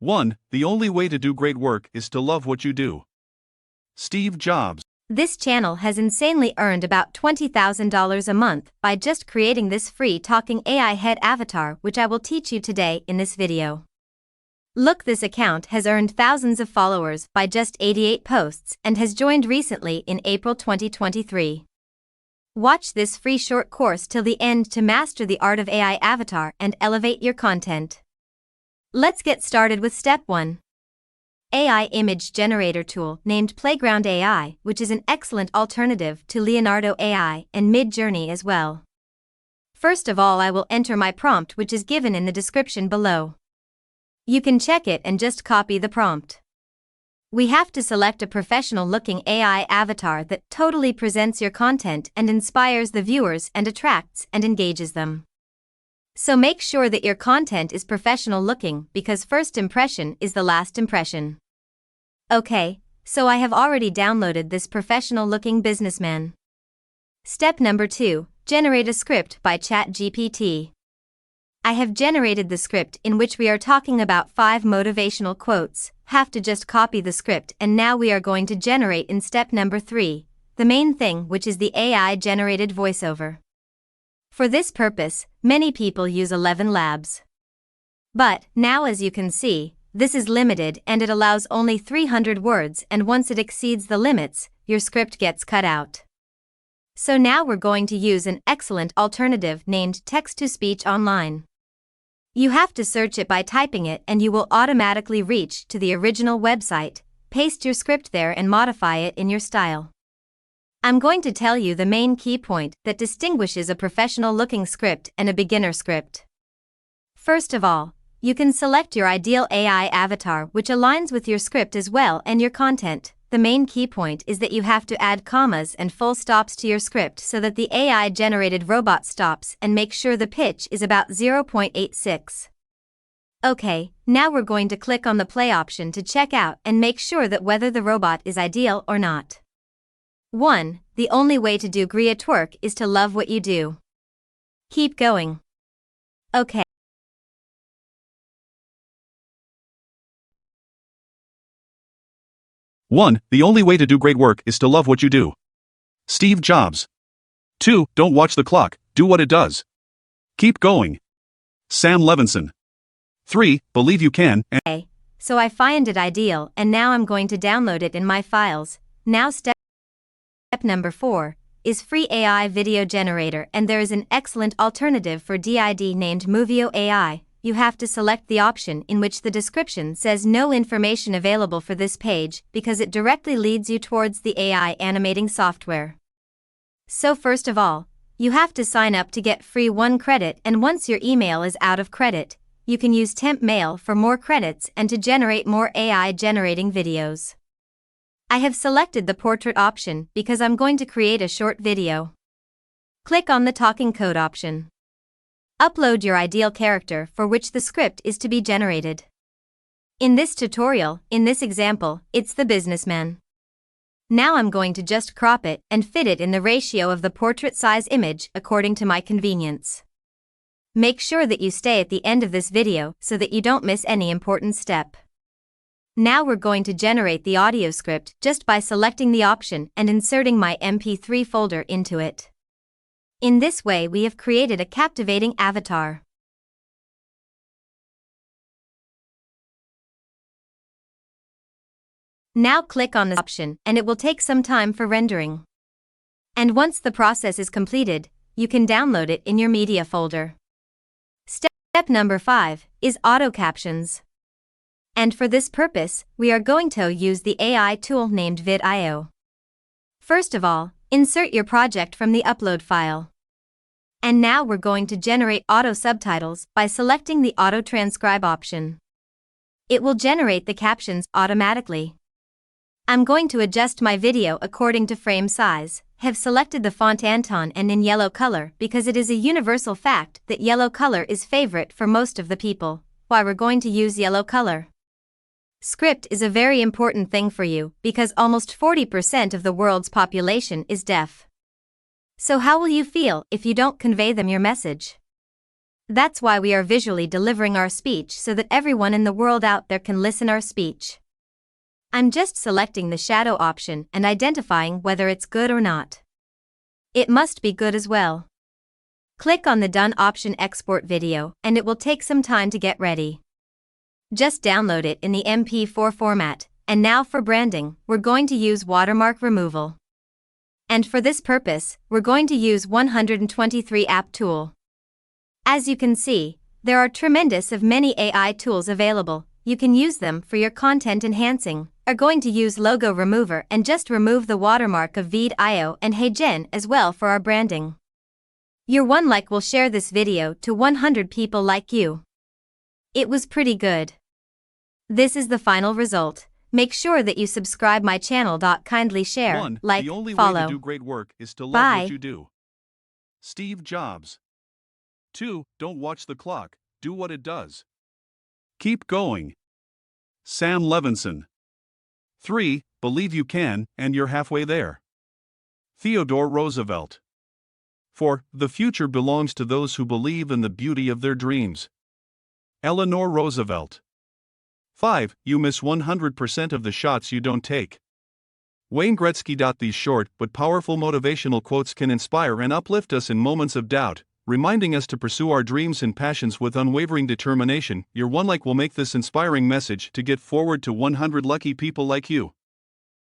1. The only way to do great work is to love what you do. Steve Jobs. This channel has insanely earned about $20,000 a month by just creating this free talking AI head avatar, which I will teach you today in this video. Look, this account has earned thousands of followers by just 88 posts and has joined recently in April 2023. Watch this free short course till the end to master the art of AI avatar and elevate your content. Let's get started with step 1. AI image generator tool named Playground AI, which is an excellent alternative to Leonardo AI and Midjourney as well. First of all, I will enter my prompt, which is given in the description below. You can check it and just copy the prompt. We have to select a professional-looking AI avatar that totally presents your content and inspires the viewers and attracts and engages them. So make sure that your content is professional-looking, because first impression is the last impression. Okay, so I have already downloaded this professional-looking businessman. Step number 2, generate a script by ChatGPT. I have generated the script in which we are talking about 5 motivational quotes. Have to just copy the script, and now we are going to generate in step number 3, the main thing, which is the AI generated voiceover. For this purpose, many people use 11 Labs. But now, as you can see, this is limited and it allows only 300 words, and once it exceeds the limits, your script gets cut out. So now we're going to use an excellent alternative named Text-to-Speech Online. You have to search it by typing it and you will automatically reach to the original website. Paste your script there and modify it in your style. I'm going to tell you the main key point that distinguishes a professional-looking script and a beginner script. First of all, you can select your ideal AI avatar which aligns with your script as well and your content. The main key point is that you have to add commas and full stops to your script so that the AI-generated robot stops, and make sure the pitch is about 0.86. Okay, now we're going to click on the play option to check out and make sure that whether the robot is ideal or not. 1. The only way to do great work is to love what you do. Keep going. Okay. One. The only way to do great work is to love what you do. Steve Jobs. 2. Don't watch the clock, do what it does. Keep going. Sam Levinson. 3. Believe you can. Okay, so I find it ideal and now I'm going to download it in my files. Now step number 4 is free AI video generator, and there is an excellent alternative for DID named Movio AI. You have to select the option in which the description says no information available for this page, because it directly leads you towards the AI animating software. So first of all, you have to sign up to get free 1 credit, and once your email is out of credit, you can use temp mail for more credits and to generate more AI generating videos. I have selected the portrait option because I'm going to create a short video. Click on the talking code option. Upload your ideal character for which the script is to be generated. In this tutorial, in this example, it's the businessman. Now I'm going to just crop it and fit it in the ratio of the portrait size image according to my convenience. Make sure that you stay at the end of this video so that you don't miss any important step. Now we're going to generate the audio script just by selecting the option and inserting my MP3 folder into it. In this way we have created a captivating avatar. Now click on this option and it will take some time for rendering. And once the process is completed, you can download it in your media folder. Step number 5 is auto captions. And for this purpose, we are going to use the AI tool named vid.io. First of all, insert your project from the upload file. And now we're going to generate auto subtitles by selecting the auto transcribe option. It will generate the captions automatically. I'm going to adjust my video according to frame size. Have selected the font Anton and in yellow color because it is a universal fact that yellow color is favorite for most of the people. Why we're going to use yellow color? Script is a very important thing for you because almost 40% of the world's population is deaf. So how will you feel if you don't convey them your message? That's why we are visually delivering our speech so that everyone in the world out there can listen our speech. I'm just selecting the shadow option and identifying whether it's good or not. It must be good as well. Click on the Done option, export video, and it will take some time to get ready. Just download it in the MP4 format. And now for branding, we're going to use watermark removal. And for this purpose, we're going to use 123 app tool. As you can see, there are tremendous of many AI tools available. You can use them for your content enhancing. Are going to use logo remover and just remove the watermark of 𝓟𝓻𝓸𝓶𝓹𝓽𝓼 and 𝓟𝓻𝓸𝓸𝓶𝓹𝓽𝓼 as well for our branding. Your one like will share this video to 100 people like you. It was pretty good. This is the final result. Make sure that you subscribe my channel. Kindly share, 1. like, The only follow. way to do great work is to love Bye. what you do. Steve Jobs. 2. Don't watch the clock, do what it does. Keep going. Sam Levinson. 3. Believe you can, and you're halfway there. Theodore Roosevelt. 4. The future belongs to those who believe in the beauty of their dreams. Eleanor Roosevelt. 5. You miss 100% of the shots you don't take. Wayne Gretzky. These short but powerful motivational quotes can inspire and uplift us in moments of doubt, reminding us to pursue our dreams and passions with unwavering determination. Your one like will make this inspiring message to get forward to 100 lucky people like you.